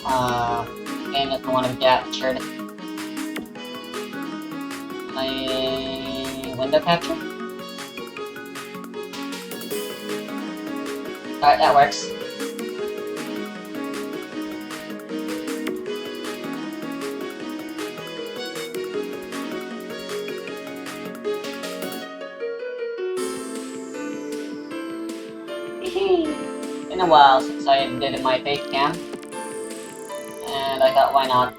Game doesn't want to be captured. My window capture? Alright, that works. Been a while since I did my face cam, and I thought, why not?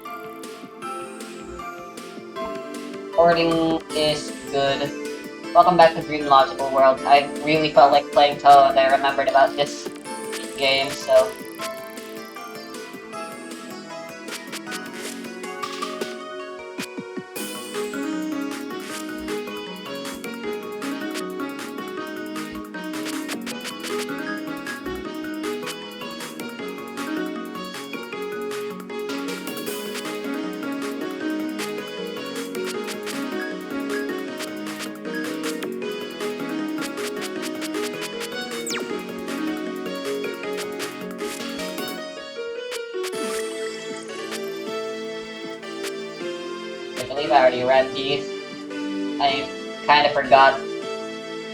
Recording is good. Welcome back to Dream Logical World. I really felt like playing Touhou, and I remembered about this game, so... I believe I already read these. I kinda forgot.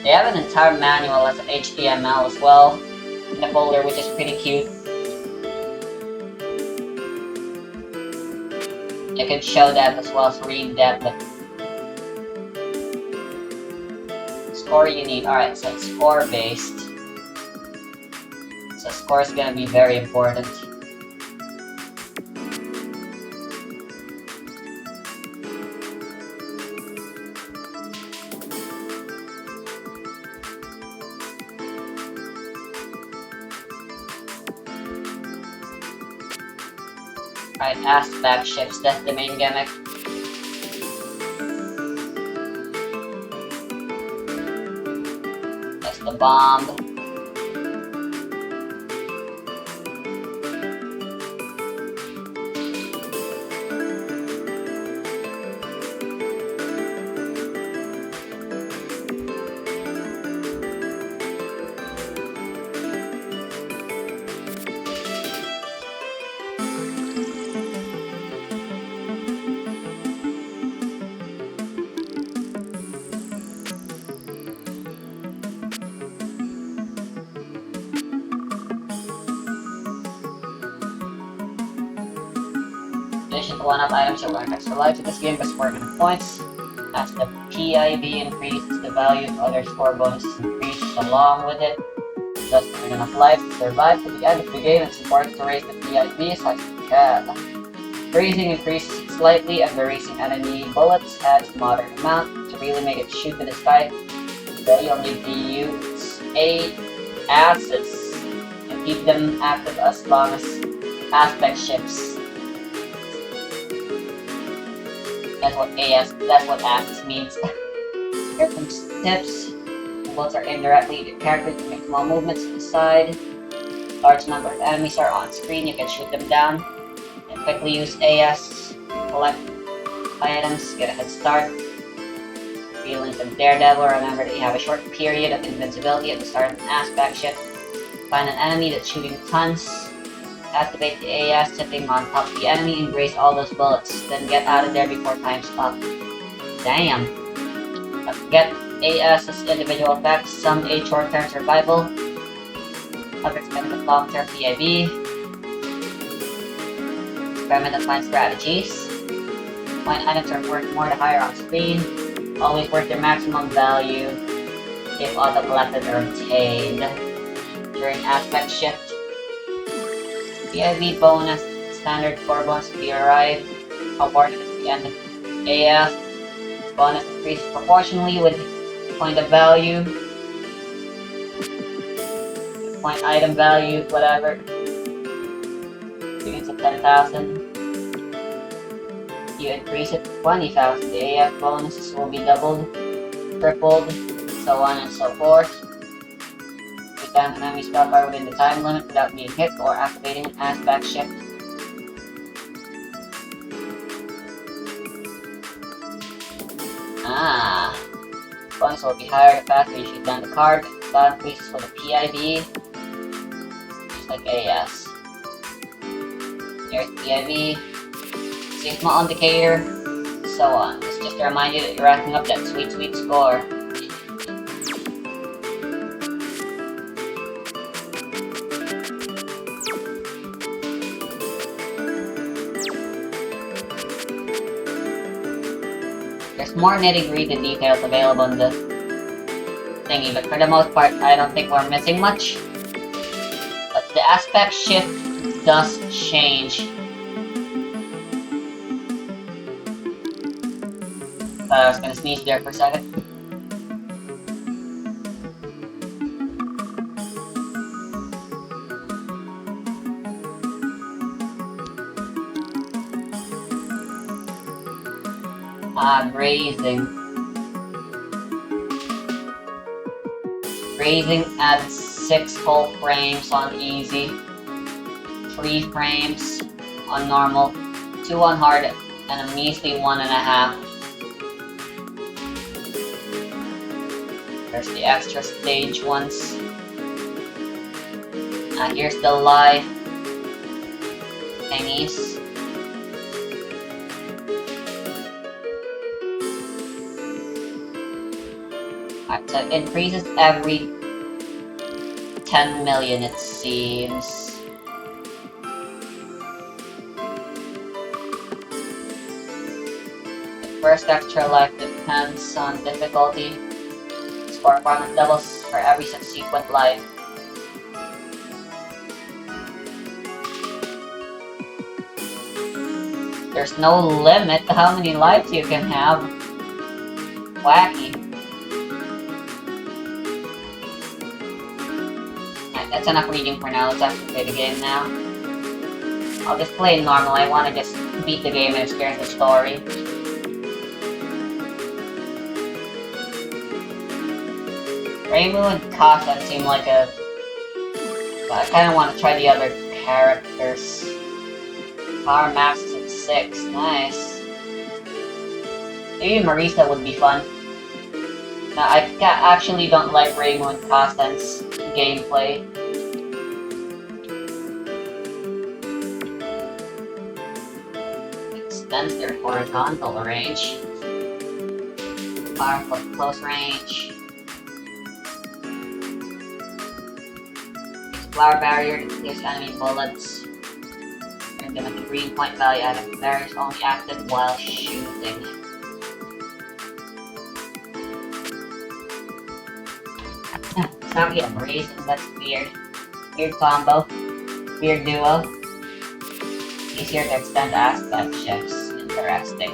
They have an entire manual as an HTML as well in the folder, which is pretty cute. I could show that as well as read that, but score you need. Alright, so it's score based. So score is gonna be very important. Alright, aspect shifts, that's the main gimmick. That's the bomb. Addition to one-up items are going extra life to this game by scoring points. As the PIB increases, the value of other score bonuses increases along with it. Thus, earn enough life to survive to the end of the game. It's important to raise the PIB as high as you can. Freezing increases it slightly, and the racing enemy bullets adds a moderate amount. To really make it shoot to the sky, then you'll need to use 8 acids and keep them active as long as aspect shifts. That's what AS means. Here are some tips. Bullets are aimed directly at your character to make small movements to the side. Large number of enemies are on screen, you can shoot them down. And quickly use AS, collect items, get a head start. Feeling the Daredevil, remember that you have a short period of invincibility at the start of an aspect shift. Find an enemy that's shooting tons. Activate the AS, tipping on top of the enemy and graze all those bullets. Then get out of there before time's up. Damn. Get AS's individual effects. Some aid short-term survival. Others benefit long-term PIB. Experiment and find strategies. Find items are worth more the higher on screen. Always worth their maximum value if auto-collected or obtained during aspect shift. PIB bonus, standard score bonus to be arrived, awarded at the end of AS. Bonus increases proportionally with point of value, point item value, whatever. Units of 10,000. You increase it to 20,000. The AS bonuses will be doubled, tripled, so on and so forth. An enemy spellfire within the time limit without being hit or activating an aspect shift. Bonus will be higher the faster you shoot down the card. That increases for the PIB, just like AS. There's PIV, Sigma indicator, so on. It's just to remind you that you're racking up that sweet, sweet score. There's more nitty-gritty details available in the thingy, but for the most part, I don't think we're missing much. But the aspect shift does change. Thought I was gonna sneeze there for a second. Grazing. Grazing adds 6 whole frames on easy, 3 frames on normal, 2 on hard, and a measly 1.5. There's the extra stage ones. Here's the live thingies. So it increases every 10 million, it seems. The first extra life depends on difficulty. Score performance doubles for every subsequent life. There's no limit to how many lives you can have. Wacky. Alright, that's enough reading for now. Let's actually play the game now. I'll just play normal. I want to just beat the game and experience the story. Reimu and Kasa seem like a... I kind of want to try the other characters. Power max is at 6. Nice. Maybe Marisa would be fun. Now, I actually don't like Reimu and Kasa's gameplay. Extends their horizontal range. Powerful close range. Flower barrier to clears enemy bullets. And give a green point value out of barriers only active while shooting. Now we have Reason, that's weird. Weird combo. Weird duo. Easier to extend aspect shifts. Interesting.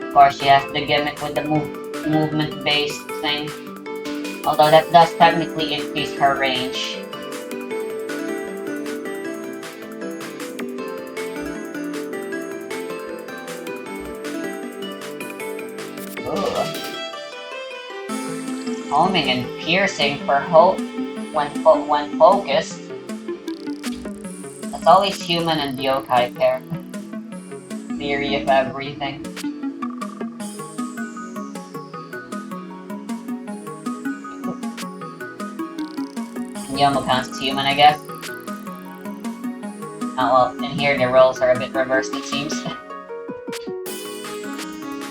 Of course she has the gimmick with the movement-based thing. Although that does technically increase her range. Ooh. Homing and piercing for hope when focused. That's always human and yokai pair. Theory of everything. Yomo counts as human, I guess. Oh well, in here the roles are a bit reversed, it seems.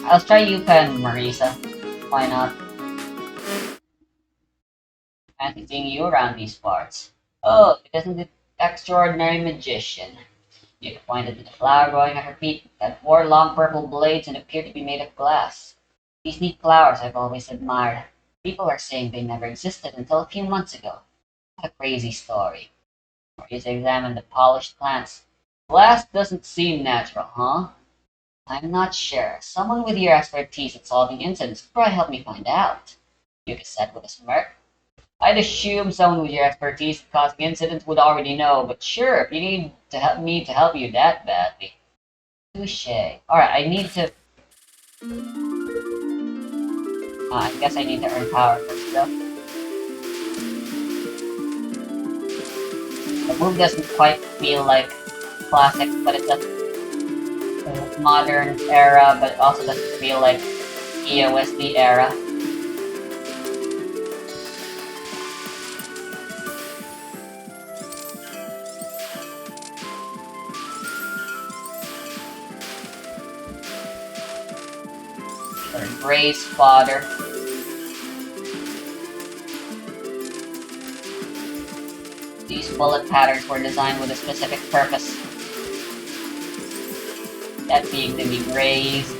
Let's try Yuka and Marisa. Why not? Fancy seeing you around these parts. Oh, isn't it extraordinary magician? Yuka pointed to the flower growing at her feet that wore long purple blades and appeared to be made of glass. These neat flowers I've always admired. People are saying they never existed until a few months ago. What a crazy story. Marisa examined the polished plants. Glass doesn't seem natural, huh? I'm not sure. Someone with your expertise at solving incidents could probably help me find out, Yuka said with a smirk. I'd assume someone with your expertise at causing incidents would already know, but sure, if you need me to help you that badly. Touché. Alright, I need to... I guess I need to earn power first, though. The move doesn't quite feel like classic, but it's a modern era, but it also doesn't feel like EOSD era. Raise fodder. These bullet patterns were designed with a specific purpose. That being to be grazed.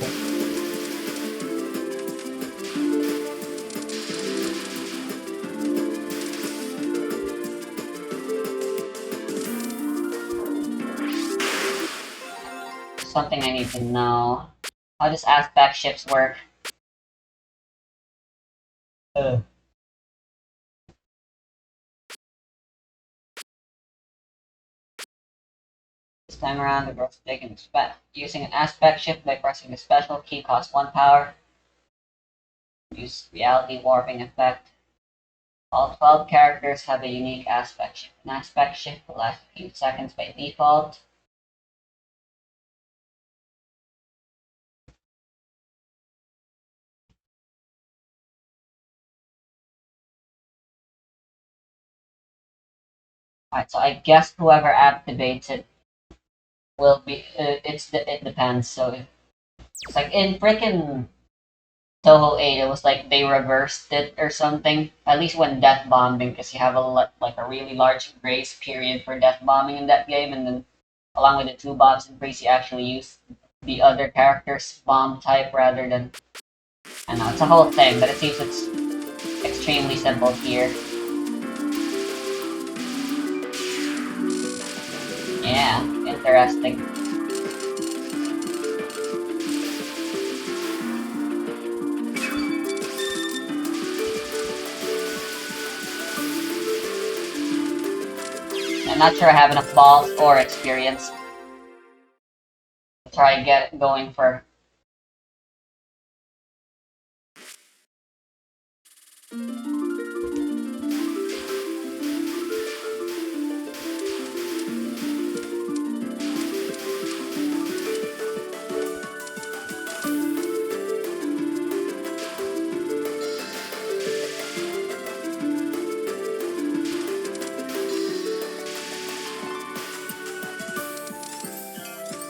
Something I need to know. How does aspect shifts work? This time around, the growth stick can expand. Using an aspect shift by pressing the special key costs 1 power. Use reality warping effect. All 12 characters have a unique aspect shift. An aspect shift will last a few seconds by default. Alright, so I guess whoever activates it will be. It depends. So it's like in frickin' Touhou 8, it was like they reversed it or something. At least when death bombing, because you have like a really large grace period for death bombing in that game, and then along with the 2 bombs in freeze, you actually use the other character's bomb type rather than. I know it's a whole thing, but it seems it's extremely simple here. Yeah, interesting. I'm not sure I have enough balls or experience to try and get it going for.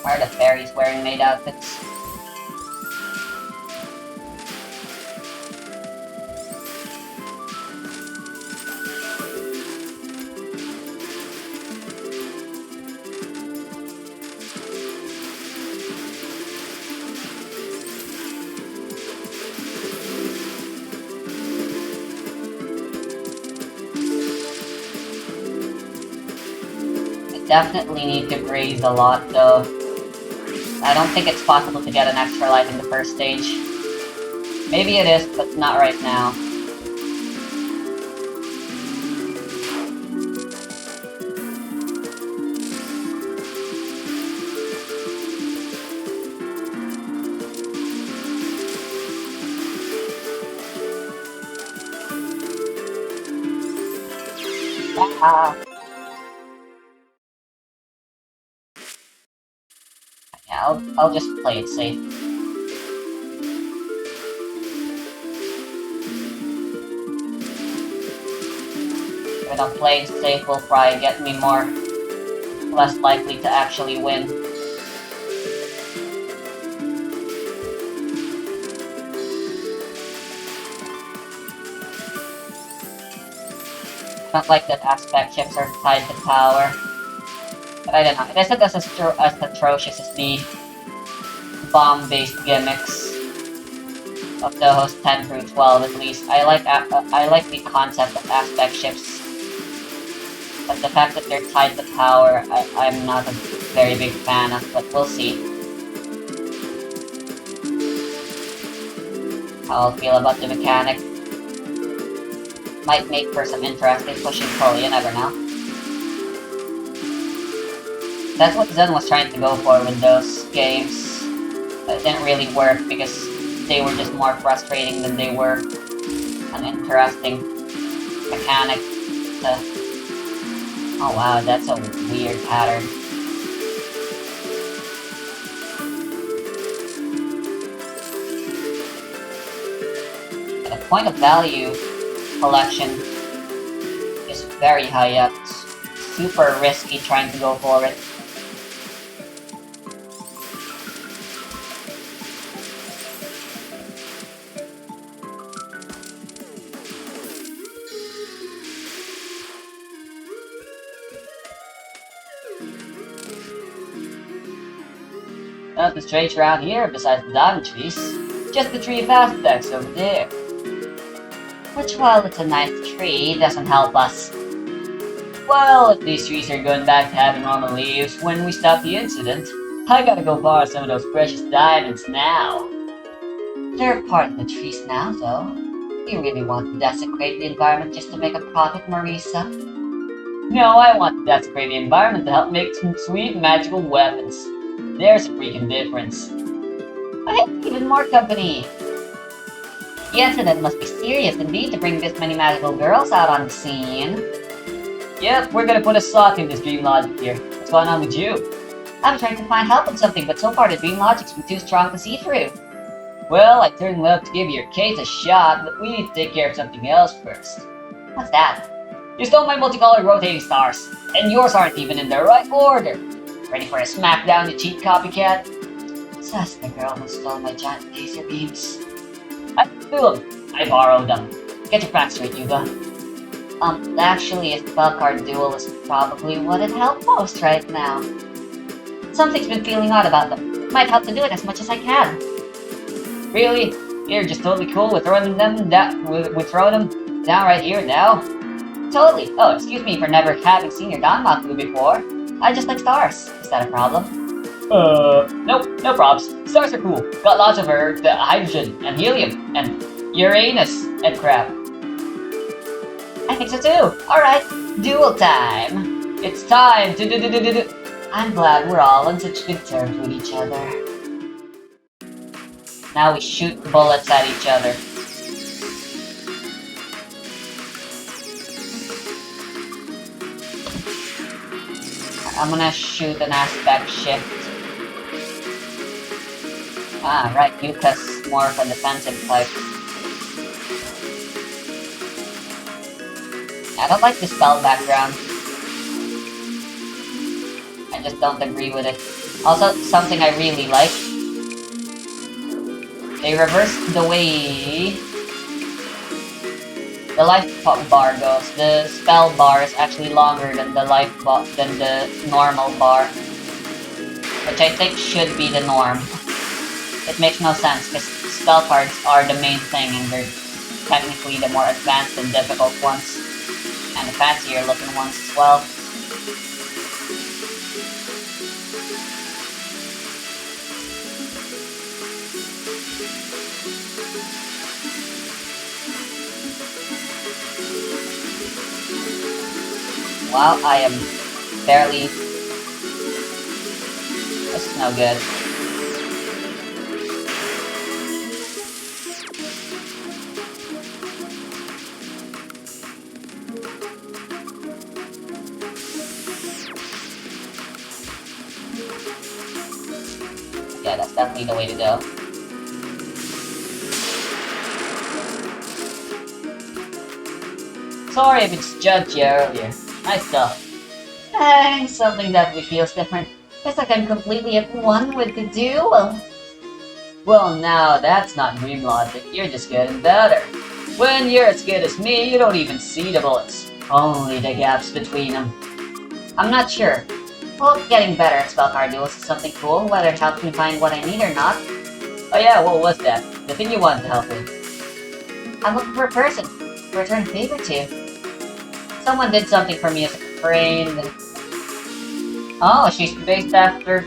Why are the fairies wearing maid outfits? I definitely need to graze a lot though. I don't think it's possible to get an extra life in the first stage. Maybe it is, but not right now. Ah. Yeah, I'll just play it safe. When I'm playing safe will probably get me less likely to actually win. Not like that aspect chips are tied to power. But I don't know, it isn't as atrocious as the bomb-based gimmicks of Touhou's 10 through 12 at least. I like the concept of aspect ships. But the fact that they're tied to power, I'm not a very big fan of, but we'll see how I'll feel about the mechanic. Might make for some interesting push and pull, you never know. That's what Zen was trying to go for with those games. But it didn't really work because they were just more frustrating than they were an interesting mechanic to... Oh wow, that's a weird pattern. The point of value collection is very high up. It's super risky trying to go for it. Nothing strange around here besides the diamond trees. Just the tree of aspects over there. Which, while it's a nice tree, doesn't help us. Well, if these trees are going back to having normal leaves when we stop the incident, I gotta go borrow some of those precious diamonds now. They're part of the trees now, though. You really want to desecrate the environment just to make a profit, Marisa? No, I want to desecrate the environment to help make some sweet magical weapons. There's a freaking difference. I have even more company. The incident must be serious indeed to bring this many magical girls out on the scene. Yep, we're gonna put a sock in this dream logic here. What's going on with you? I'm trying to find help with something, but so far the dream logic's been too strong to see through. Well, I'd certainly love to give your case a shot, but we need to take care of something else first. What's that? You stole my multicolored rotating stars, and yours aren't even in the right order. Ready for a smackdown, you cheap copycat? Says the girl who stole my giant laser beams. I didn't do them. I borrowed them. Get your facts straight, Yuga. Actually, a spell card duel is probably what would help most right now. Something's been feeling odd about them. Might help to do it as much as I can. Really? You're just totally cool with throwing them down, right here now? Totally. Oh, excuse me for never having seen your Danmaku before. I just like stars. Is that a problem? Nope, no probs. Stars are cool. Got lots of the hydrogen and helium and Uranus and crap. I think so too. Alright, duel time. It's time to do. I'm glad we're all on such good terms with each other. Now we shoot bullets at each other. I'm gonna shoot an aspect shift. Ah, right, Yuka's more of a defensive type. I don't like the spell background. I just don't agree with it. Also, something I really like. They reversed the way the life bar goes. The spell bar is actually longer than the than the normal bar, which I think should be the norm. It makes no sense because spell cards are the main thing and they're technically the more advanced and difficult ones, and the fancier looking ones as well. Wow, I am barely... This is no good. Yeah, that's definitely the way to go. Sorry if it's judged you earlier. Nice stuff. Something definitely feels different. It's like I'm completely at one with the duel. Well, now that's not dream logic. You're just getting better. When you're as good as me, you don't even see the bullets. Only the gaps between them. I'm not sure. Well, getting better at spell card duels is something cool, whether it helps me find what I need or not. Oh yeah, what was that? The thing you wanted to help with? I'm looking for a person to return a favor to. Someone did something for me as a friend. Oh, she's based after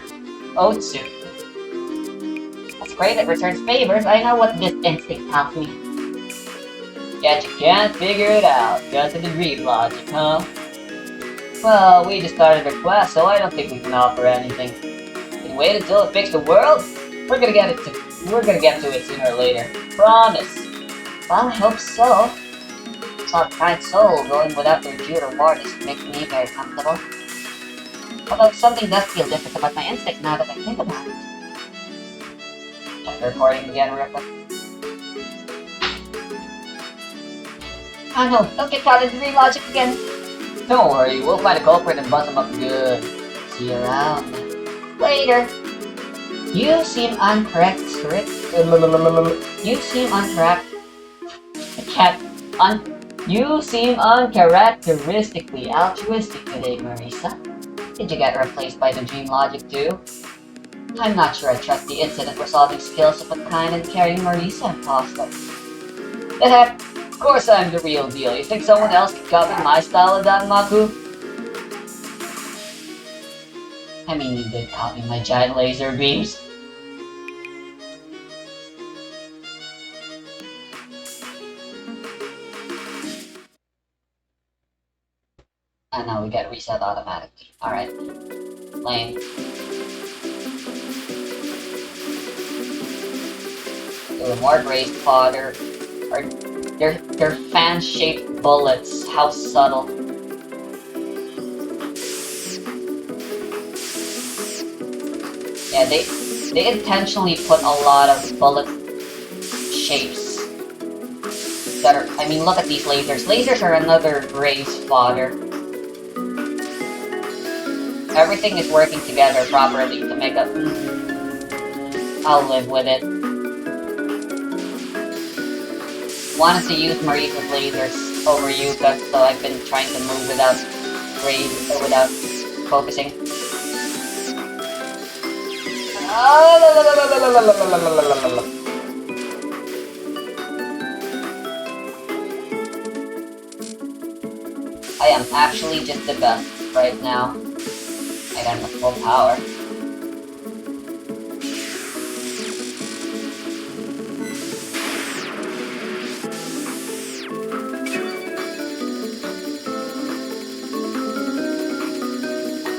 Otsu. That's great, it returns favors. I know what this instinct tells me. Yet you can't figure it out because of the dream logic, huh? Well, we just started our class, so I don't think we can offer anything. Can wait until it fixes the world? We're gonna get to it sooner or later. Promise. Well, I hope so. Saw a kind soul going without their due reward makes me very comfortable. Although something does feel different about my instinct now that I think about it. Check the recording again real quick. Oh no, don't get caught in the dream logic again. Don't worry, we'll find a culprit and bust him up good. See you around. Later. You seem You seem uncharacteristically altruistic today, Marisa. Did you get replaced by the dream logic too? I'm not sure I trust the incident resolving skills of a kind and carrying Marisa and Pasta. Of course I'm the real deal. You think someone else could copy my style of Danmaku? I mean, you did copy my giant laser beams. And now we get reset automatically. Alright. Lame. Doing more grazed fodder. Or they're fan-shaped bullets. How subtle. Yeah, they intentionally put a lot of bullet shapes that are, I mean, look at these lasers. Lasers are another grazed fodder. Everything is working together properly to make up. I'll live with it. Wanted to use Marisa's lasers over Yuka, so I've been trying to move without without focusing. I am actually just the best right now. I got the full power.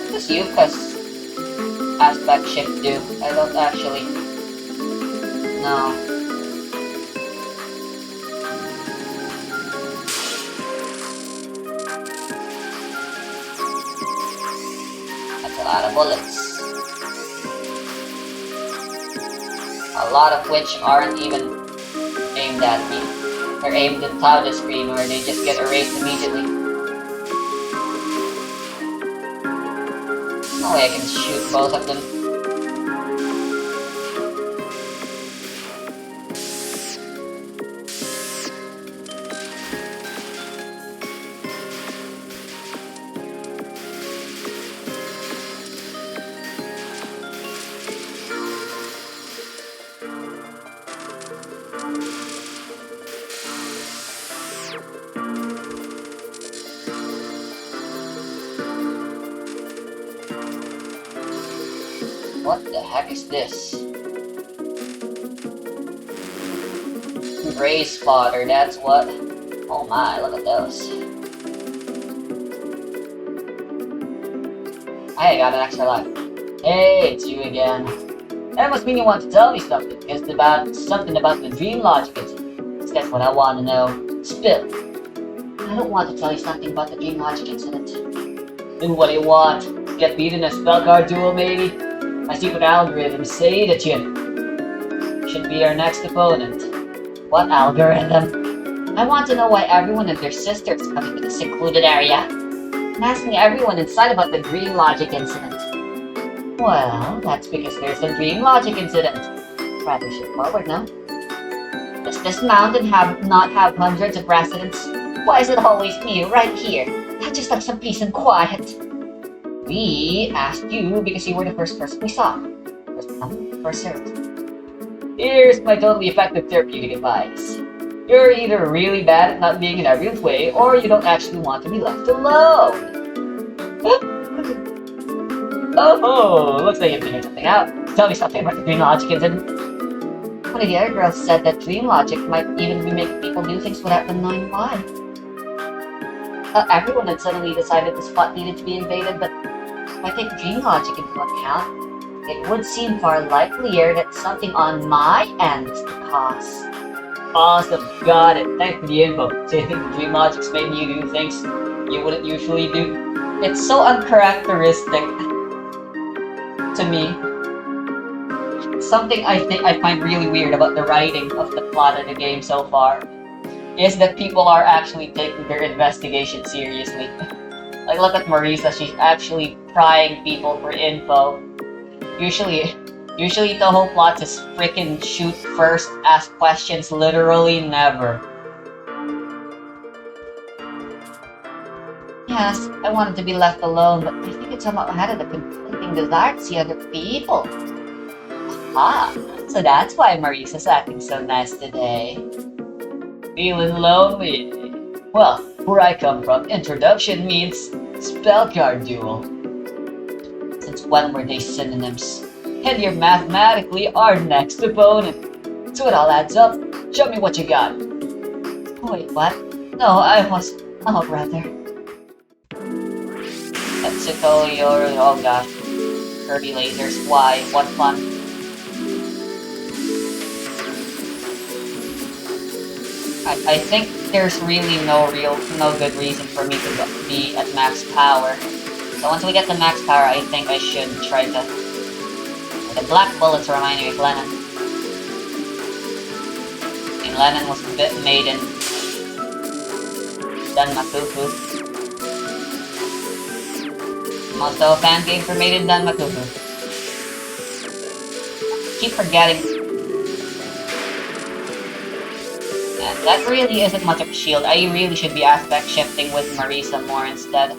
What does Yuka's aspect shift do? I don't actually know. That's a lot of bullets. A lot of which aren't even aimed at me. They're aimed inside the screen where they just get erased immediately. No way I can shoot both of them. What the heck is this? Gray spotter, that's what. Oh my, look at those. I got an extra life. Hey, it's you again. That must mean you want to tell me something. It's about something about the dream logic. That's what I want to know. Spill. I don't want to tell you something about the dream logic incident. Then what do you want? Get beaten in a spell card duel, maybe? My secret algorithms say that you should be our next opponent. What algorithm? I want to know why everyone and their sisters come to the secluded area. I'm asking everyone inside about the dream logic incident. Well, that's because there's a dream logic incident. Rather straightforward, no? Does this mountain not have hundreds of residents? Why is it always me right here? I just like some peace and quiet. We asked you because you were the first person we saw. First come, first served. Here's my totally effective therapeutic advice. You're either really bad at not being in everyone's way, or you don't actually want to be left alone. Oh, looks like you're figuring something out. Tell me something about the dream logic incident. One of the other girls said that dream logic might even be making people do things without them knowing why. Everyone had suddenly decided the spot needed to be invaded, but if I take dream logic into account, it would seem far likelier that something on my end is the cause. Awesome, got it. Thanks for the info. So you think the dream logic's making you do things you wouldn't usually do? It's so uncharacteristic to me. Something I find really weird about the writing of the plot of the game so far is that people are actually taking their investigation seriously. Like, look at Marisa, she's actually prying people for info. Usually Touhou plots is freaking shoot first, ask questions literally never. Yes, I wanted to be left alone, but I think it's somehow ahead of the conflicting desire to see other people. Ah, so that's why Marisa's acting so nice today. Feeling lonely? Well, where I come from, introduction means spell card duel. Since when were they synonyms? And you're mathematically our next opponent. So it all adds up. Show me what you got. Wait, what? No, I was... Oh, brother. Tetsuko, you're... Oh gosh. Kirby lasers, why? What fun. I think there's really no good reason for me to be at max power. So once we get to max power, I think I should try to... The black bullets remind me of Lennon. And Lennon was a bit made in Danmakuku. I'm also a fan game for Made in Danmakuku. Keep forgetting. And that really isn't much of a shield. I really should be aspect shifting with Marisa more instead.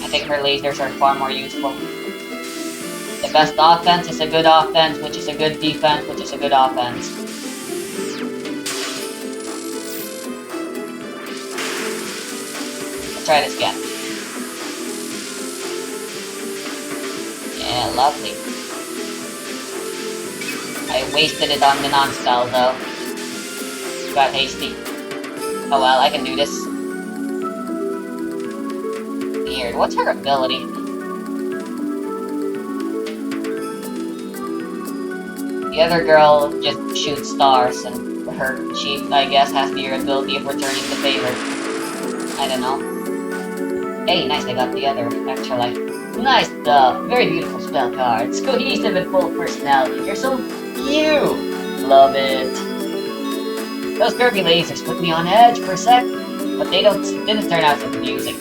I think her lasers are far more useful. The best offense is a good offense, which is a good defense, which is a good offense. Let's try this again. Yeah, lovely. I wasted it on the non-spell though. Got hasty. Oh well, I can do this. Weird. What's her ability? The other girl just shoots stars, and she, I guess, has the ability of returning the favor. I don't know. Hey, nice, I got the other extra life. Nice stuff. Very beautiful spell cards. Cohesive and full of personality. You're so cute. Love it. Those Kirby lasers put me on edge for a sec, but they didn't turn out so confusing.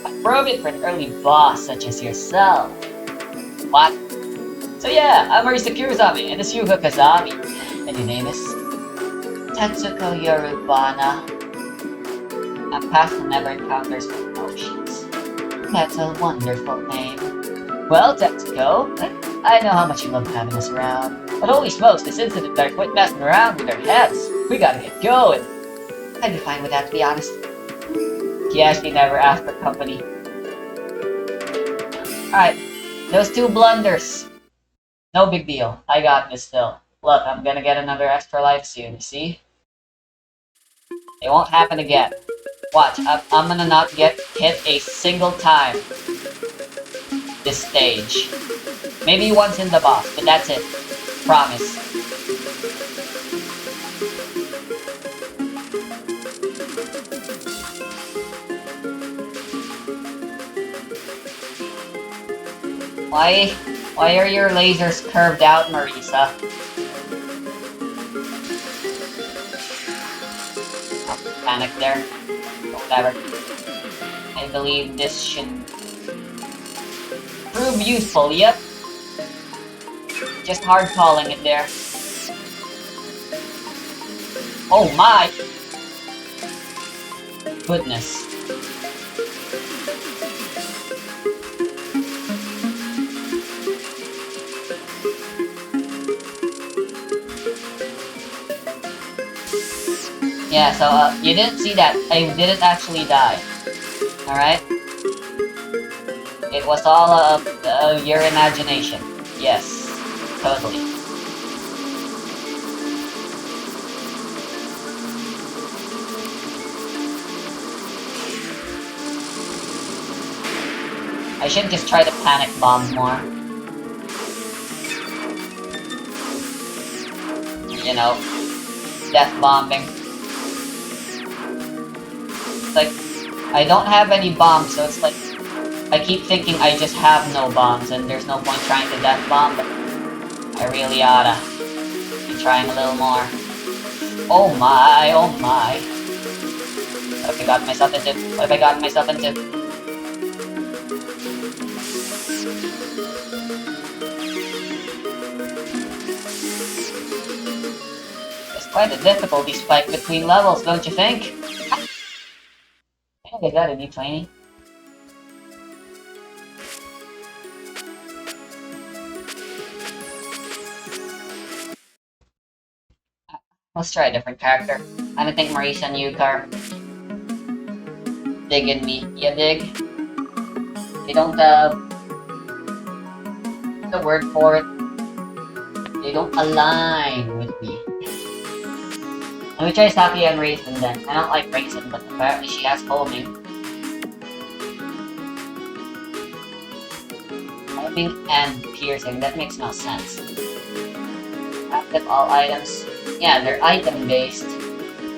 Appropriate for an early boss such as yourself. What? So yeah, I'm Marisa Kurozami, and this Yuga Kazami. And your name is? Tetsuko Yorubana. I'm past the never encounters with emotions. That's a wonderful name. Well, Tetsuko, I know how much you love having us around. But holy smokes, this incident better quit messing around with our heads. We gotta get going. I'd be fine with that, to be honest. He actually never asked for company. Alright, those two blunders. No big deal. I got this still. Look, I'm gonna get another extra life soon, you see? It won't happen again. Watch, I'm gonna not get hit a single time. This stage. Maybe once in the boss, but that's it. Promise. Why are your lasers curved out, Marisa? Oh, panic there. Whatever. I believe this should prove useful, yep. Just hard calling it there. Oh my! Goodness. Yeah, so, you didn't see that. I didn't actually die. Alright? It was all, your imagination. Yes. Totally. I should just try to panic bomb more. You know, death bombing. It's like, I don't have any bombs, so it's like, I keep thinking I just have no bombs, and there's no point trying to death bomb, but I really oughta be trying a little more. Oh my, oh my. What have I gotten myself into? What have I gotten myself into? There's quite a difficulty spike between levels, don't you think? Hey, is that a new training? Let's try a different character. I don't think Marisa and Yuka are digging me. You dig? They don't have the word for it. They don't align with me. Let me try Saki and Raisin then. I don't like Raisin, but apparently she has homing. Homing and piercing, that makes no sense. Active all items. Yeah, they're item based.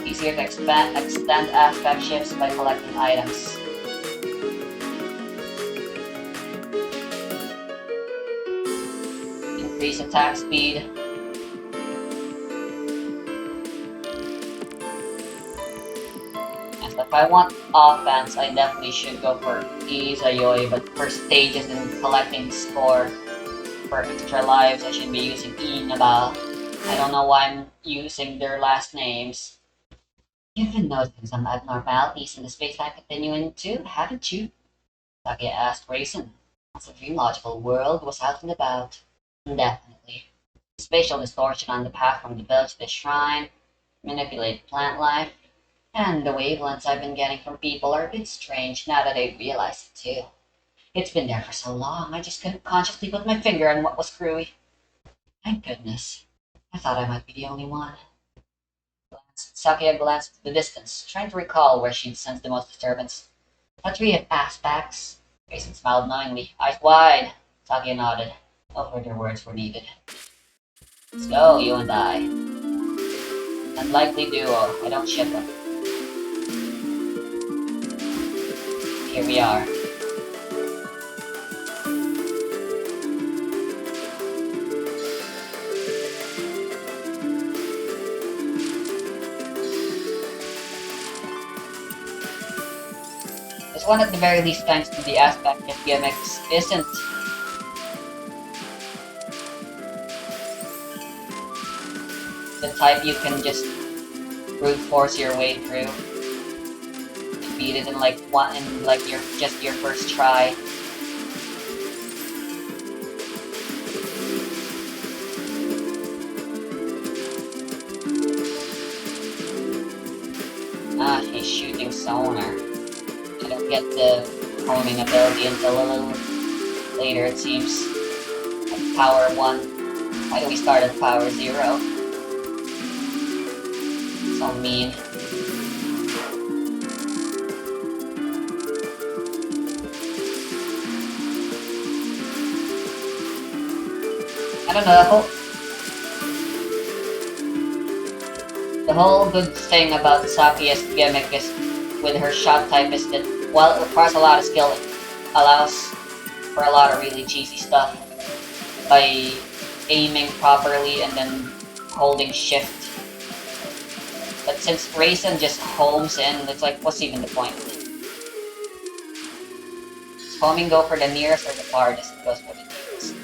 Easier to extend aspect shifts by collecting items. Increase attack speed. Yes, if I want offense, I definitely should go for Izayoi, but for stages and collecting score for extra lives, I should be using Inaba. I don't know why I'm using their last names. You've been noticing some abnormalities in the space I'm continuing to, haven't you? Saki asked Raisin. Once the dreamlogical world was out and about. Definitely. Spatial distortion on the path from the village to the shrine, manipulate plant life, and the wavelengths I've been getting from people are a bit strange now that I realize it too. It's been there for so long, I just couldn't consciously put my finger on what was screwy. Thank goodness. I thought I might be the only one. Sakia glanced at the distance, trying to recall where she'd sensed the most disturbance. A tree of aspects. Grayson smiled knowingly, eyes wide. Sakia nodded. No further words were needed. So, you and I. Unlikely duo. I don't ship them. Here we are. This one at the very least, thanks to the aspect of gimmicks, isn't the type you can just brute force your way through. You beat it in your first try. Ah, he's shooting sonar. I don't get the homing ability until a little later, it seems. At Power 1. Why do we start at Power 0? So mean. I don't know, the whole good thing about Sakia's gimmick is with her shot type is that while it requires a lot of skill, it allows for a lot of really cheesy stuff by aiming properly and then holding shift. But since Raisin just homes in, it's like, what's even the point? Does homing go for the nearest or the farthest? It goes for the nearest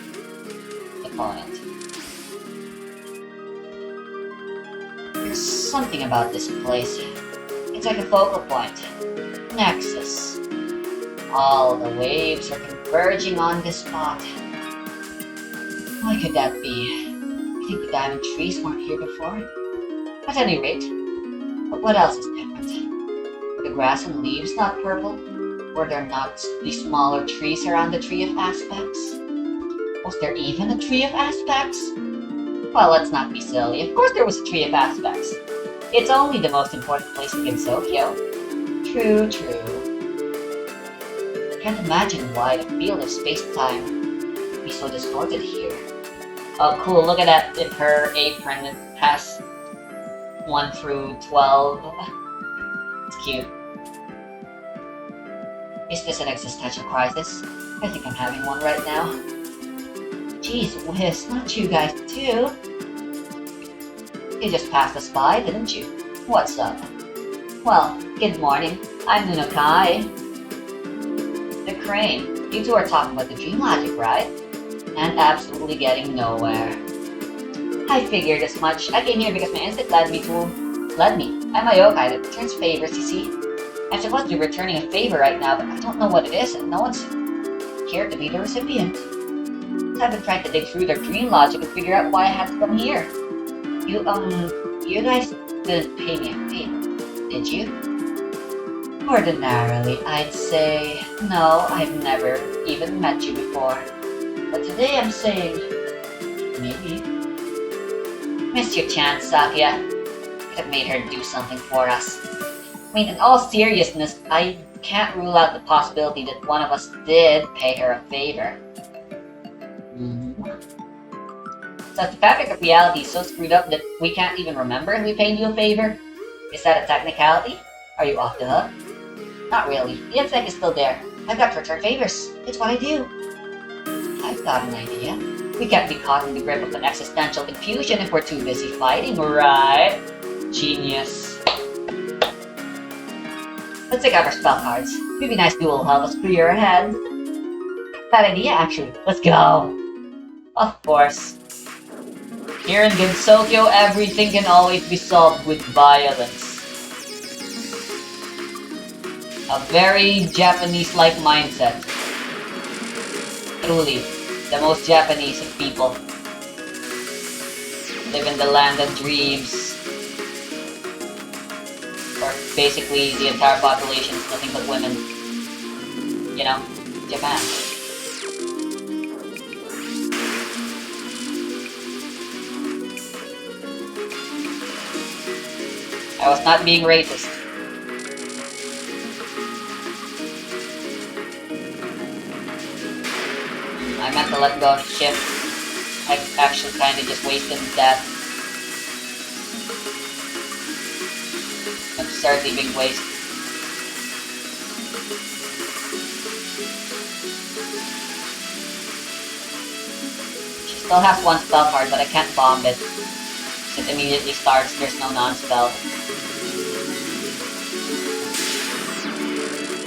opponent. There's something about this place. It's like a focal point. Nexus. All the waves are converging on this spot. Why could that be? You think the diamond trees weren't here before? At any rate, but what else is different? Were the grass and leaves not purple? Were there not the smaller trees around the Tree of Aspects? Was there even a Tree of Aspects? Well, let's not be silly. Of course there was a Tree of Aspects. It's only the most important place in Tokyo. True, true. Can't imagine why the field of space-time would be so distorted here. Oh, cool. Look at that in her apron. It has 1 through 12. It's cute. Is this an existential crisis? I think I'm having one right now. Jeez whiz, not you guys too. You just passed us by, didn't you? What's up? Well, good morning. I'm Nunokai. The Crane. You two are talking about the dream logic, right? And absolutely getting nowhere. I figured as much. I came here because my instinct led me. I'm a yokai that returns favors, you see. I'm supposed to be returning a favor right now, but I don't know what it is, and no one's here to be the recipient. I've been trying to dig through their dream logic and figure out why I had to come here. You guys didn't pay me a favor, did you? Ordinarily, I'd say, no, I've never even met you before. But today I'm saying, maybe. Missed your chance, Sakya. Could have made her do something for us. I mean, in all seriousness, I can't rule out the possibility that one of us did pay her a favor. So if the fabric of reality is so screwed up that we can't even remember if we paid you a favor? Is that a technicality? Are you off the hook? Not really. The insect is still there. I've got to return favors. It's what I do. I've got an idea. We can't be caught in the grip of an existential confusion if we're too busy fighting, right? Genius. Let's take out our spell cards. Maybe nice duel will help us clear our head. That idea, actually. Let's go. Of course. Here in Gensokyo, everything can always be solved with violence. A very Japanese-like mindset. Truly, the most Japanese of people. Live in the land of dreams. Or basically, the entire population is nothing but women. You know, Japan. I was not being racist. I meant to let go of the ship. I actually kinda just wasted that. Absurdly big waste. She still has one spell card, but I can't bomb it. It immediately starts, there's no non-spell.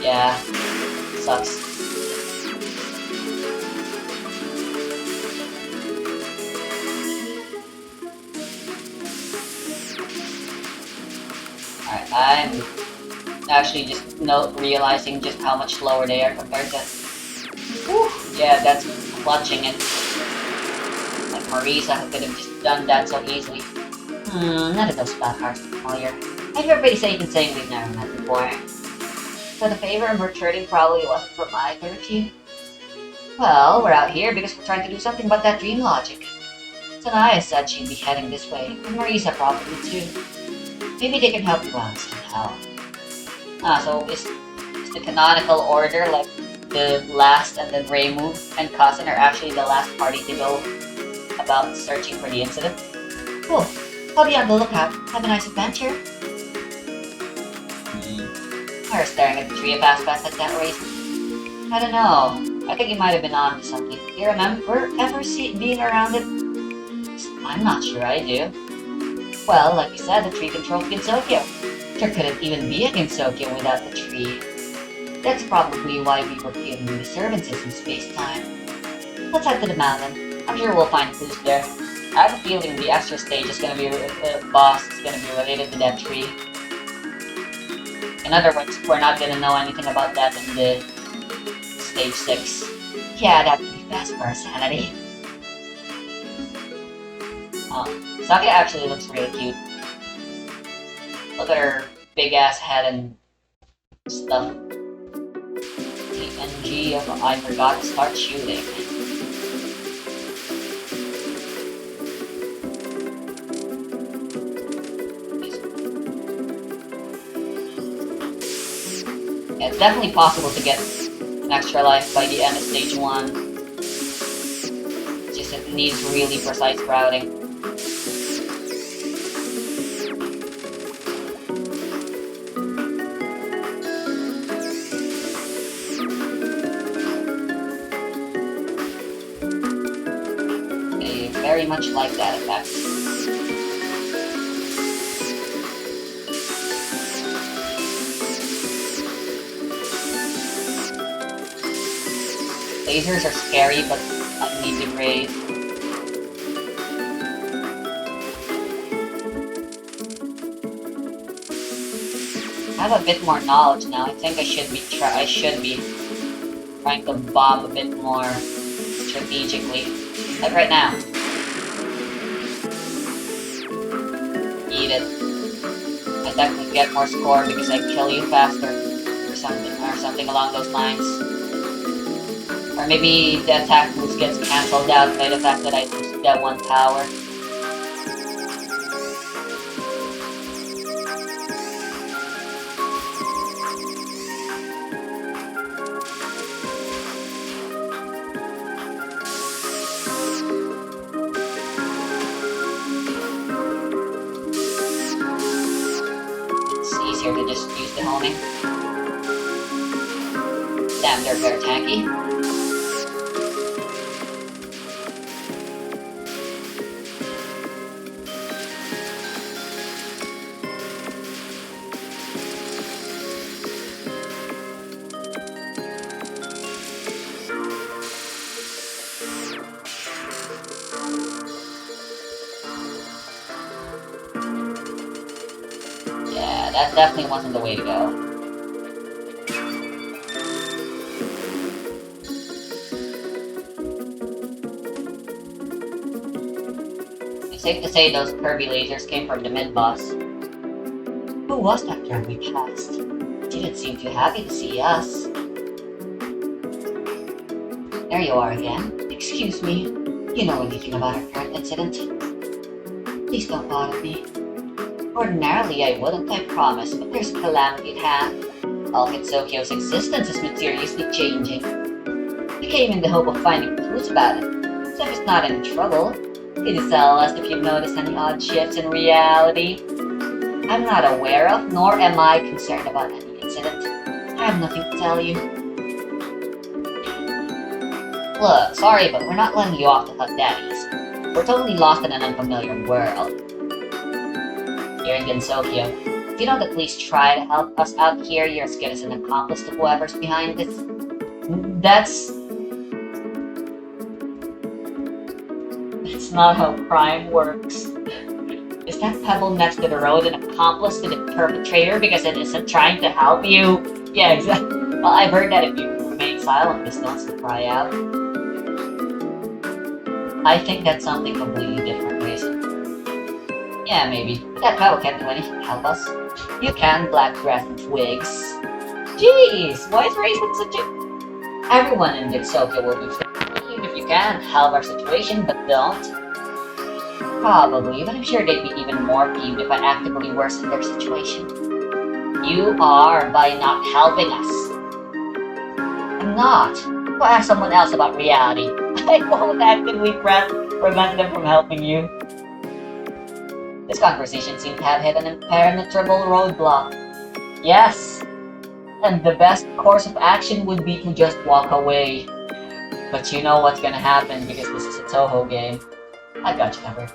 Yeah, sucks. Alright, I'm actually just realizing just how much slower they are compared to... Whew, yeah, that's clutching it. Like Marisa, who could have just done that so easily. None of those spell cards are familiar. I've heard everybody say the same we've never met before. So the favor of returning probably wasn't for my purview. Well, we're out here because we're trying to do something about that dream logic. Sanaya said she'd be heading this way, and Marisa probably too. Maybe they can help you out somehow. So is the canonical order like the last and then Reimu and Cousin are actually the last party to go about searching for the incident? Cool. I'll be on the lookout. Have a nice adventure. We're staring at the tree of aspects like that, Race. I don't know. I think you might have been on to something. Do you remember ever being around it? I'm not sure I do. Well, like you said, the tree controls Gensokyo. There couldn't even be a Gensokyo without the tree. That's probably why we were feeling disturbances in space-time. Let's head to the mountain. I'm sure we'll find clues there. I have a feeling the extra stage is gonna be boss is gonna be related to that tree. In other words, we're not gonna know anything about that in the stage 6. Yeah, that would be best for our sanity. Saki actually looks really cute. Look at her big ass head and stuff. TNG of I forgot to start shooting. Yeah, it's definitely possible to get an extra life by the end of stage 1. It's just it needs really precise routing. They very much like that effect. Lasers are scary, but I need to grade. I have a bit more knowledge now. I think I should be trying to bomb a bit more strategically. Like right now. Eat it. technically get more score because I kill you faster, or something along those lines. Or maybe the attack boost gets cancelled out by the fact that I lose that one power. It's easier to just use the homing. Damn, they're very tanky. Yeah, that definitely wasn't the way to go. It's safe to say those Kirby lasers came from the mid-boss. Who was that friend we passed? She didn't seem too happy to see us. There you are again. Excuse me. You know anything about our current incident? Please don't bother me. Ordinarily I wouldn't, I promise, but there's a calamity at hand. All Hitsokyo's existence is mysteriously changing. We came in the hope of finding clues about it, so if it's not in trouble, could you tell us if you've noticed any odd shifts in reality? I'm not aware of, nor am I concerned about any incident. I have nothing to tell you. Look, sorry, but we're not letting you off the hook that easy. We're totally lost in an unfamiliar world. Here in Gensokyo, if you don't at least try to help us out here, you're as good as an accomplice to whoever's behind this. That's not how crime works. Is that pebble next to the road an accomplice to the perpetrator because it isn't trying to help you? Yeah, exactly. Well, I've heard that if you remain silent, this wants to cry out. I think that's something completely different, Grayson. Yeah, maybe. That pebble can't do anything to help us. You can, black dress and twigs. Jeez, why is Raisin such a... Everyone in Gensokyo will do things, even if you can help our situation, but don't. Probably, but I'm sure they'd be even more peeved if I actively worsen their situation. You are, by not helping us. I'm not. Go ask someone else about reality. I won't actively prevent them from helping you. This conversation seemed to have hit an impenetrable roadblock. Yes, and the best course of action would be to just walk away. But you know what's gonna happen because this is a Touhou game. I got you covered.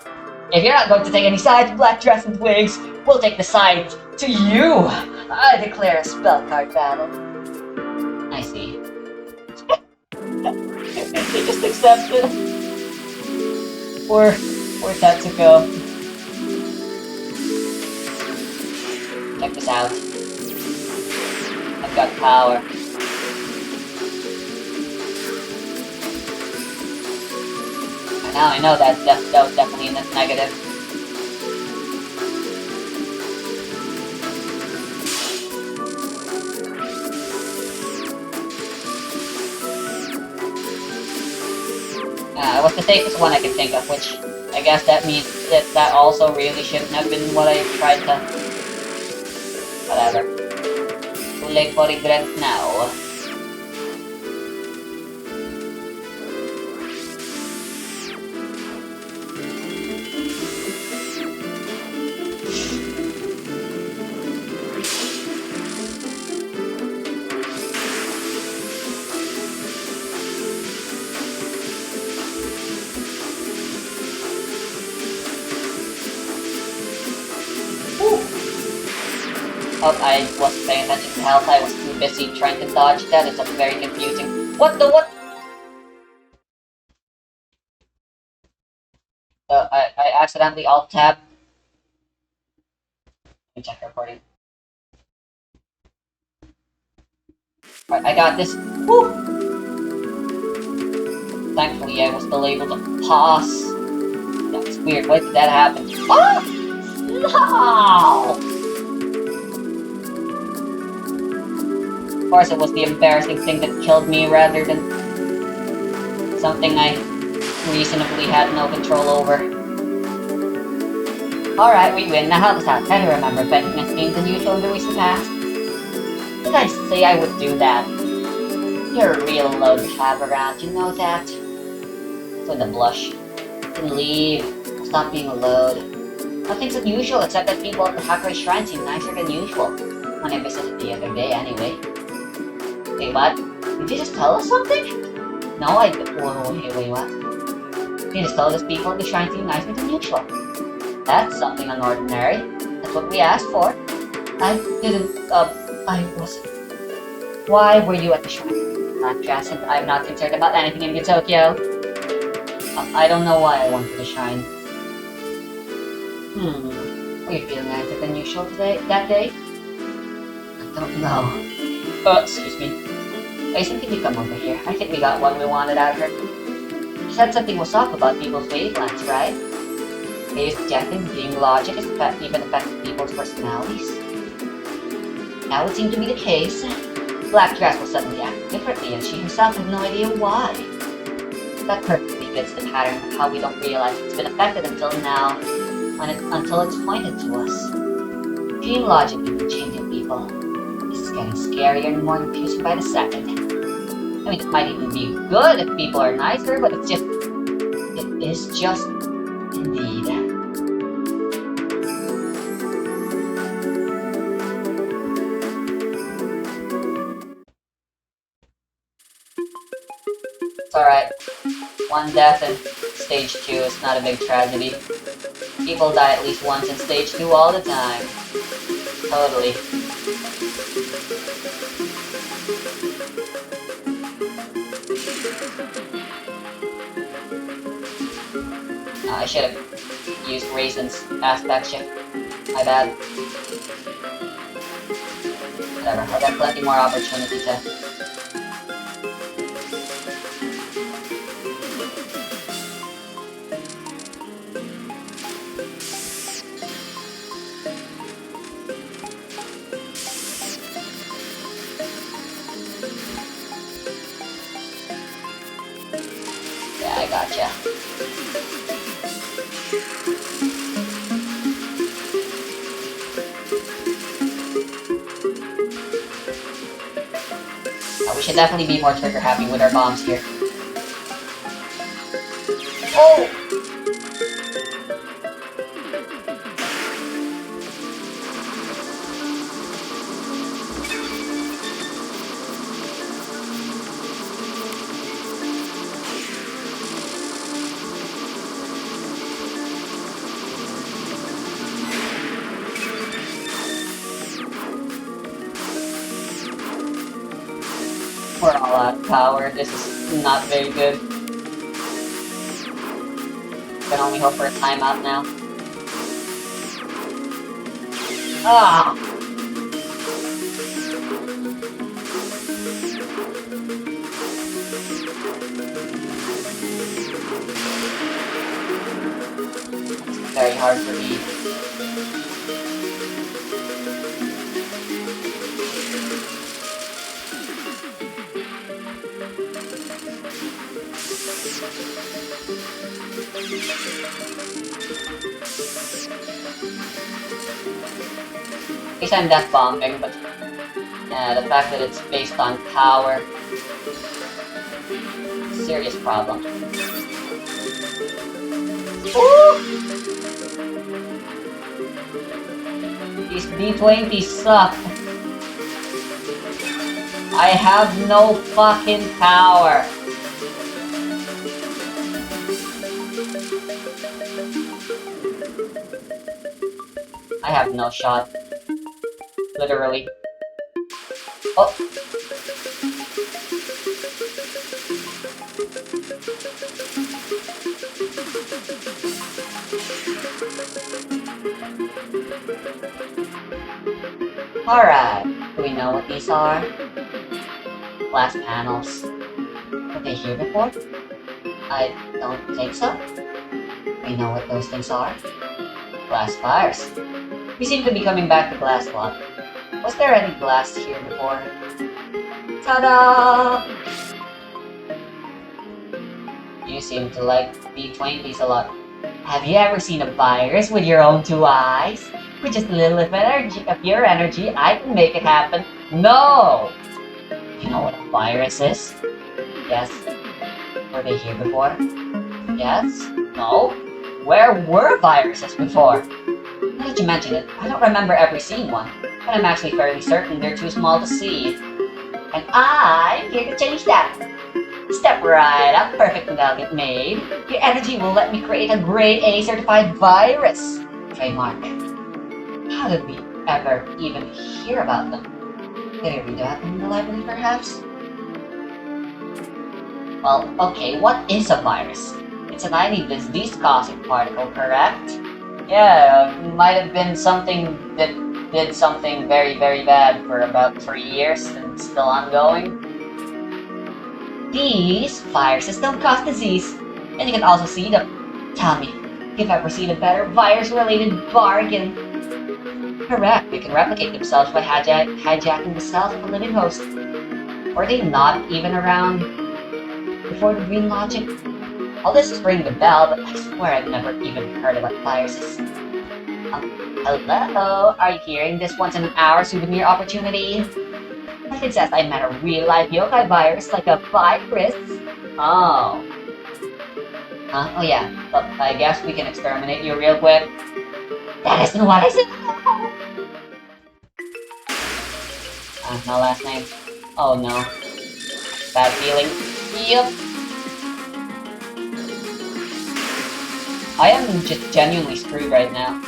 If you're not going to take any sides, black dress and twigs, we'll take the sides to you! I declare a spell card battle. I see. They just accepted. Poor Tetsuko. Check this out. I've got power. And now I know that was definitely a negative. It was the safest one I could think of, which I guess that means that also really shouldn't have been what I tried to... Whatever. Too late for regret now. Oh, I wasn't paying attention to health, I was too busy trying to dodge that, it's very confusing. What the what? I accidentally alt-tabbed. Let me check recording. Alright, I got this. Woo! Thankfully, I was still able to pause. That's weird, why did that happen? Ah! No! Of course, it was the embarrassing thing that killed me rather than something I reasonably had no control over. Alright, we win. Now help us out. Try to remember if anything has changed unusual in the recent past. Did I say I would do that? You're a real load to have around, you know that? With a blush. Then leave. Stop being a load. Nothing's unusual except that people at the Hakurai Shrine seem nicer than usual. When I visited the other day, anyway. Wait, what? Did you just tell us something? No, wait, what? You just told us people at the shrine seem nicer than usual. That's something unordinary. That's what we asked for. I didn't, I wasn't. Why were you at the shrine? Not just, I'm not concerned about anything in Tokyo. I don't know why I went to the shrine. Were you feeling nicer than usual that day? I don't know. Excuse me. Mason, can you come over here? I think we got what we wanted out of her. She said something was off about people's wavelengths, right? They used death and being logic is even affected people's personalities. That would seem to be the case. Black Dress will suddenly act differently, and she herself had no idea why. That perfectly fits the pattern of how we don't realize it's been affected until now, until it's pointed to us. Dream logic can changing people. This is getting scarier and more confusing by the second. I mean, it might even be good if people are nicer, but it is just, indeed. It's alright. One death in stage 2 is not a big tragedy. People die at least once in stage 2 all the time. Totally. I should have used Raisin's aspect shift. My bad. Whatever, I've got plenty more opportunity to... Yeah, I gotcha. We should definitely be more trigger happy with our bombs here. Oh! We're all out of power. This is not very good. Can only hope for a timeout now. Ah! It's very hard for me. At least I'm death bombing, but yeah, the fact that it's based on power, serious problem. Ooh! These D20 suck. I have no fucking power. I have no shot. Literally. Oh! Alright. Do we know what these are? Glass panels. Were they here before? I don't think so. We know what those things are. Glass fires. We seem to be coming back to glass a lot. Was there any glass here before? Ta-da! You seem to like B20s a lot. Have you ever seen a virus with your own two eyes? With just a little of energy, of your energy, I can make it happen. No! You know what a virus is? Yes. Were they here before? Yes? No? Where were viruses before? Now that you mention it, I don't remember ever seeing one, but I'm actually fairly certain they're too small to see. And I'm here to change that. Step right up, perfect development made. Your energy will let me create a grade A certified virus. Trademark. How did we ever even hear about them? Did I read about them in the library, perhaps? Well, okay, what is a virus? It's a tiny disease-causing particle, correct? Yeah, might have been something that did something very, very bad for about 3 years and it's still ongoing. These viruses don't cause disease. And you can also see them. Tell me, if I've ever seen a better virus-related bargain. Correct, they can replicate themselves by hijacking the cells of a living host. Were they not even around before the green logic? All this is ringing the bell, but I swear I've never even heard about viruses. Hello? Are you hearing this once-in-an-hour souvenir opportunity? I can say I met a real-life yokai virus, like a virus. Oh. Huh? Oh yeah, but I guess we can exterminate you real quick. That isn't what I said! My last name. Oh no. Bad feeling. Yep. I am just genuinely screwed right now.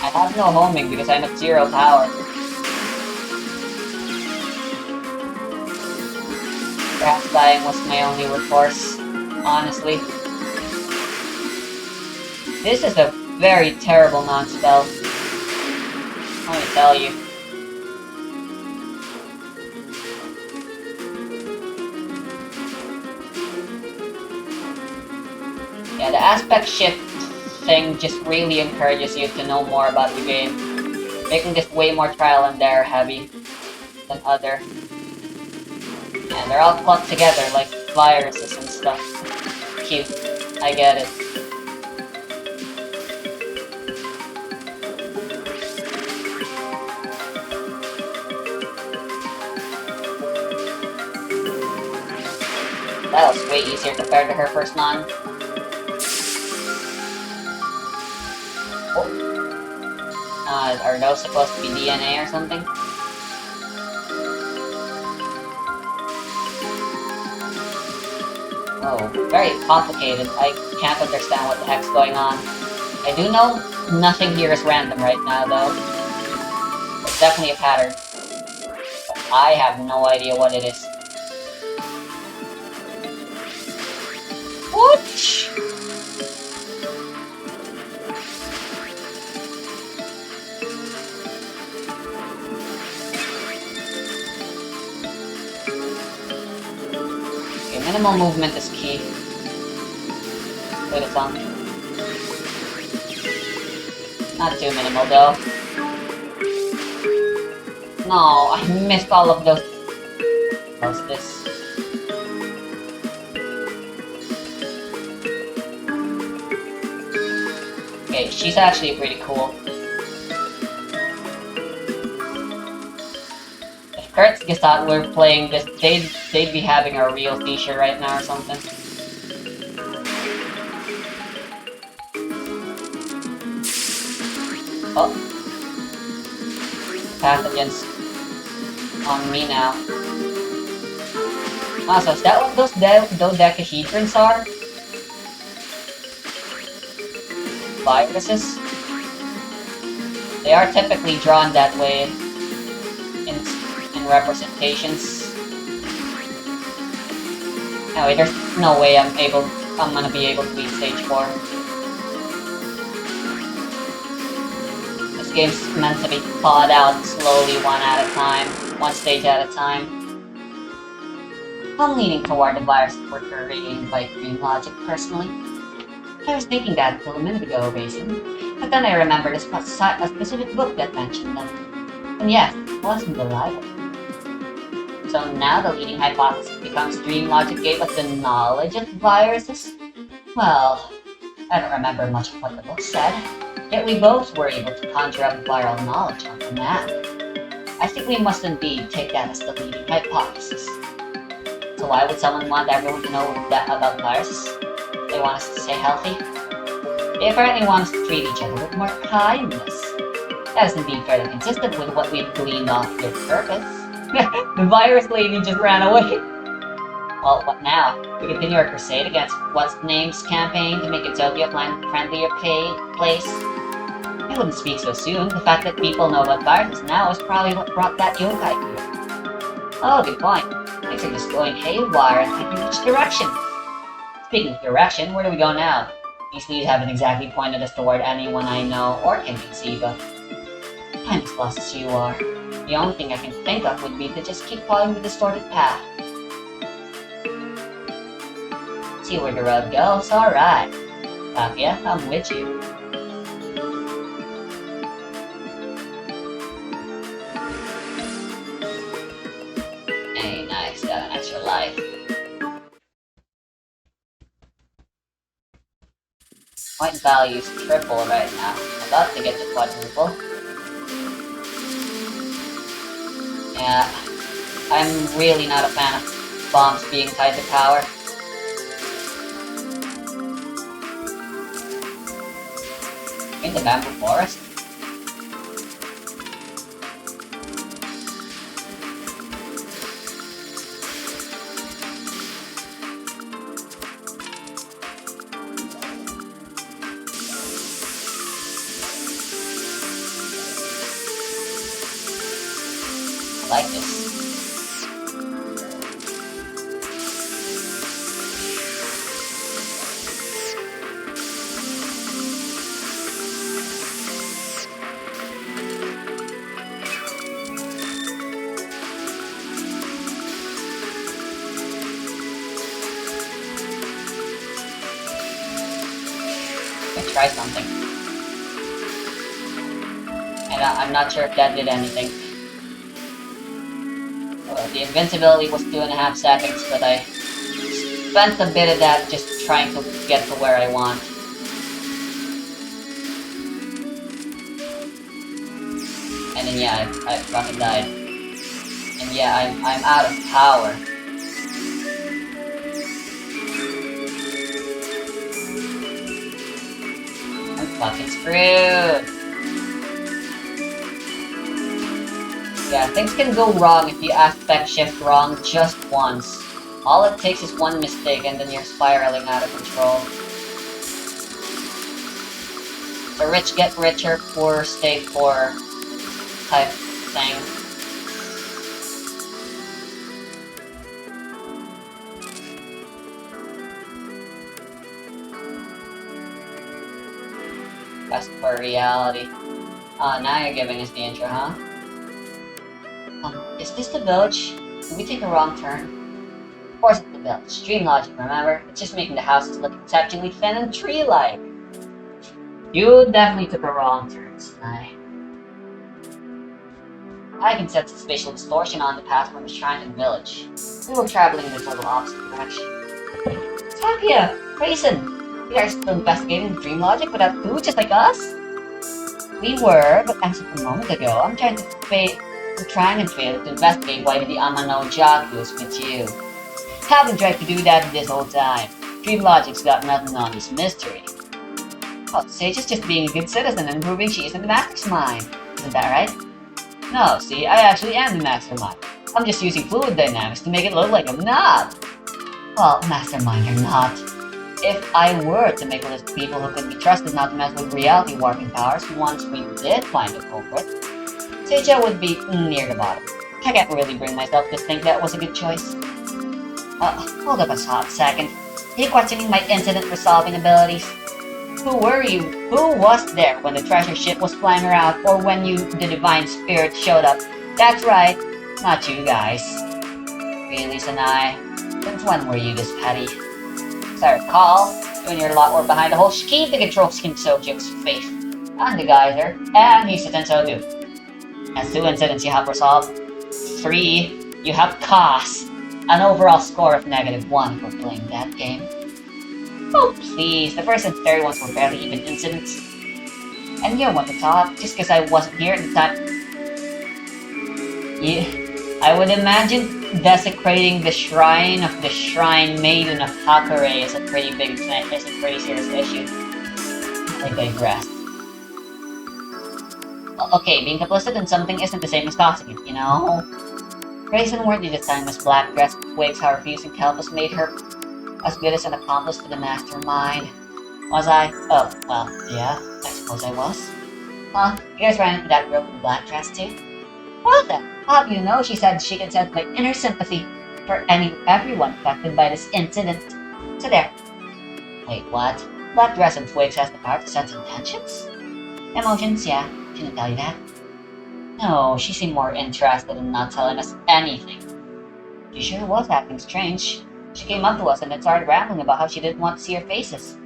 I have no homing because I'm at 0 power. Perhaps dying was my only recourse, honestly. This is a very terrible non-spell. Let me tell you. Yeah, the aspect shift thing just really encourages you to know more about the game, making this way more trial and error heavy than other. And they're all clumped together like viruses and stuff. Cute. I get it. That was way easier compared to her first non. Oh. Are those supposed to be DNA or something? Oh, very complicated. I can't understand what the heck's going on. I do know nothing here is random right now, though. It's definitely a pattern. But I have no idea what it is. What? Okay, minimal movement is key. Wait a second. Not too minimal though. No, I missed all of those. How's this? Okay, she's actually pretty cool. If Kurt's Gestalt were playing this, they'd be having a real seizure right now or something. Oh. Pathogens on me now. Ah, so is that what those dodecahedrons are? Viruses? They are typically drawn that way in representations. Anyway, there's no way I'm gonna be able to beat stage 4. This game's meant to be thawed out slowly one stage at a time. I'm leaning toward the virus for created by Green Logic personally. I was thinking that until a minute ago, Basin. But then I remembered a specific book that mentioned them. And yes, it wasn't the Bible. So now the leading hypothesis becomes dream logic gave us the knowledge of viruses? Well, I don't remember much of what the book said, yet we both were able to conjure up viral knowledge on command. I think we must indeed take that as the leading hypothesis. So why would someone want everyone to know that about viruses? They want us to stay healthy? They apparently want us to treat each other with more kindness. That is indeed fairly consistent with what we've gleaned off your purpose. The virus lady just ran away. Well, what now? We continue our crusade against What's-Name's campaign to make Utopia a friendlier place? I wouldn't speak so soon. The fact that people know about viruses now is probably what brought that yokai here. Oh, good point. Things are just going haywire and heading in each direction. Speaking of direction, where do we go now? These leads haven't exactly pointed us toward anyone I know or can conceive of. I'm as lost as you are. The only thing I can think of would be to just keep following the distorted path. See where the road goes? Alright. Tapia, I'm with you. Hey, nice. Got an extra life. Point value's triple right now. About to get to quadruple. Yeah, I'm really not a fan of bombs being tied to power. In the bamboo forest? I like this. Let's try something. And I'm not sure if that did anything. The invincibility was 2.5 seconds, but I spent a bit of that just trying to get to where I want. And then yeah, I fucking died. And yeah, I'm out of power. I'm fucking screwed. Yeah, things can go wrong if you aspect shift wrong just once. All it takes is one mistake and then you're spiraling out of control. The rich get richer, poor stay poor type thing. Quest for reality. Oh, now you're giving us the intro, huh? Is this the village? Did we take a wrong turn? Of course it's the village. Dream logic, remember? It's just making the houses look exceptionally thin and tree-like. You definitely took a wrong turn, Snai. I can sense the spatial distortion on the path from the shrine to the village. We were traveling in the total opposite direction. Tapia! Grayson! You are still investigating the dream logic without food, just like us? We were, but as of a moment ago, I'm trying and fail to investigate why the Amano Jaku is with you. Haven't tried to do that this whole time. Dream Logic's got nothing on this mystery. Oh, Sage is just being a good citizen and proving she isn't the mastermind. Isn't that right? No, see, I actually am the mastermind. I'm just using fluid dynamics to make it look like I'm not. Well, mastermind or not. If I were to make a list of people who could be trusted not to mess with reality warping powers once we did find a culprit, Seija would be near the bottom. I can't really bring myself to think that was a good choice. Hold up a hot second. Are you questioning my incident-resolving abilities? Who were you? Who was there when the treasure ship was flying around or when the divine spirit showed up? That's right, not you guys. Really, Sanai? Since when were you this petty? As I recall, you and your lot were behind the whole scheme to control Skin Sojo's faith. And the geyser, and Hisaten Soju. That's 2 incidents you have resolved. 3. You have cost an overall score of -1 for playing that game. Oh please, the first and third ones were barely even incidents. And you don't want to talk, just because I wasn't here at the time. Yeah, I would imagine desecrating the shrine of the Shrine Maiden of Hakare is a pretty big thing, is a pretty serious issue. I digress. Okay, being complicit in something isn't the same as causing it, you know? Grayson worthy this time as black dress twigs how refusing to help us made her as good as an accomplice to the mastermind. Was I? Oh, well, yeah, I suppose I was. Huh? You guys ran into that girl in the black dress too? Well then, how do you know she said she can sense my inner sympathy for everyone affected by this incident? So there. Wait, what? Black dress and twigs has the power to sense intentions? Emotions, yeah. She didn't tell you that. No, she seemed more interested in not telling us anything. She sure was acting strange. She came up to us and then started rambling about how she didn't want to see our faces.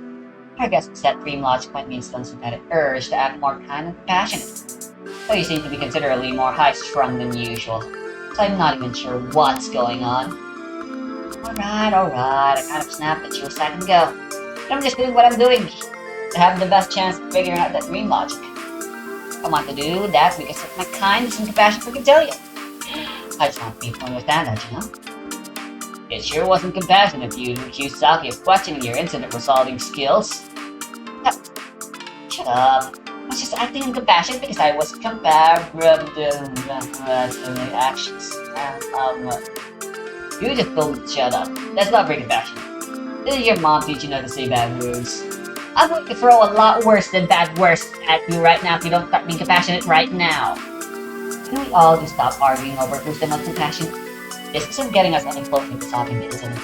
I guess that dream logic might mean some kind of urge to act more kind and compassionate. But you seem to be considerably more high-strung than usual, so I'm not even sure what's going on. Alright, I kind of snapped at you a second ago. But I'm just doing what I'm doing to have the best chance of figuring out that dream logic. I want to do that because of my kindness and compassion for Cotillion. I just want people to understand that, you know? It sure wasn't compassionate of you to accuse Saki of questioning your incident resolving skills. Shut up. I was just acting in compassion because I was compared to my actions. You just don't shut up. That's not very compassionate. Didn't your mom teach you not to say bad words? I'm going to throw a lot worse than bad words at you right now if you don't start being compassionate right now. Can we all just stop arguing over who's the most compassionate? This isn't getting us any closer to solving the incident.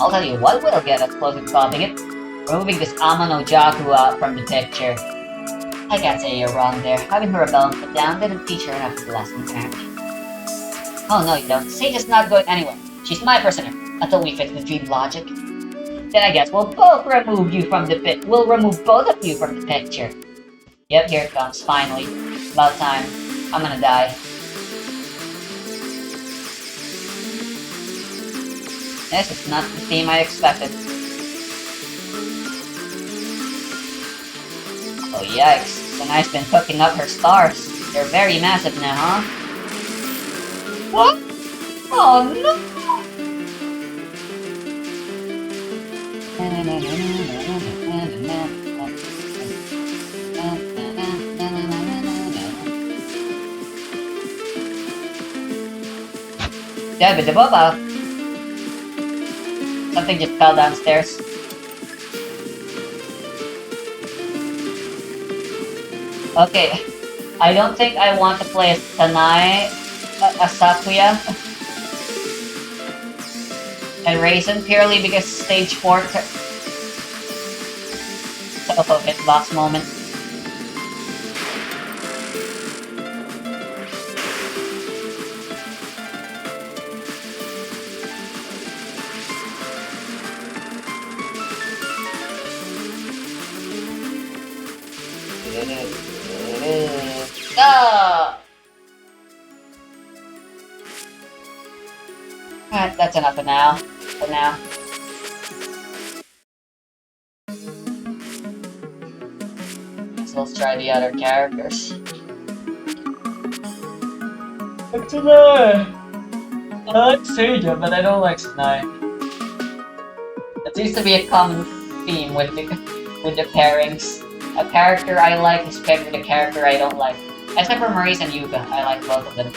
I'll tell you what will get us closer to solving it. Removing this Amano Jaku out from the picture. I can't say you're wrong there. Having her rebel and put down didn't teach her enough of the lesson, apparently. Oh no you don't. Sage's not going anywhere. She's my prisoner, until we fix the dream logic. Then I guess we'll both remove you from the pit. We'll remove both of you from the picture. Yep, here it comes, finally. About time. I'm gonna die. This is not the theme I expected. Oh yikes, Sanai's been cooking up her stars. They're very massive now, huh? What? Oh no! Dabba da bubba! Something just fell downstairs. Okay, I don't think I want to play as Sanai, Sakuya, and Raisin purely because stage 4 hitbox moment. Alright, that's enough for now. So let's try the other characters. Sanai! I like Seiya, but I don't like Sanai. It seems to be a common theme with the pairings. A character I like is paired with a character I don't like. Except for Maurice and Yuka, I like both of them.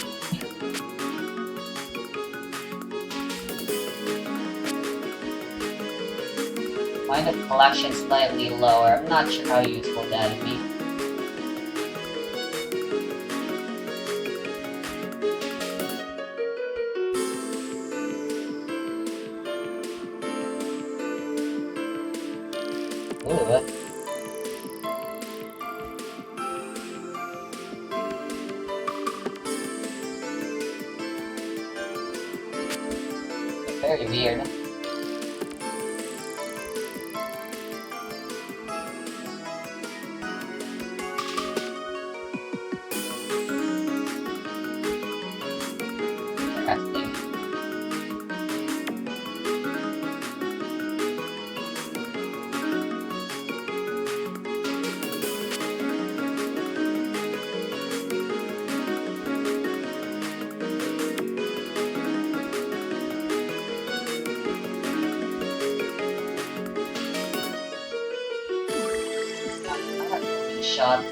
Find the collection slightly lower. I'm not sure how useful that would be. Ooh. Very weird. shot.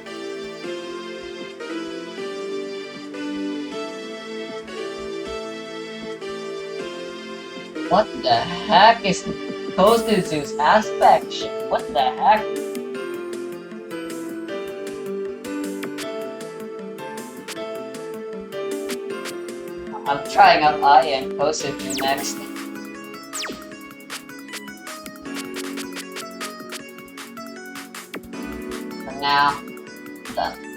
What the heck is Kosuzu's aspect? What the heck? I'm trying out Ai and Kosuzu next. For now, done.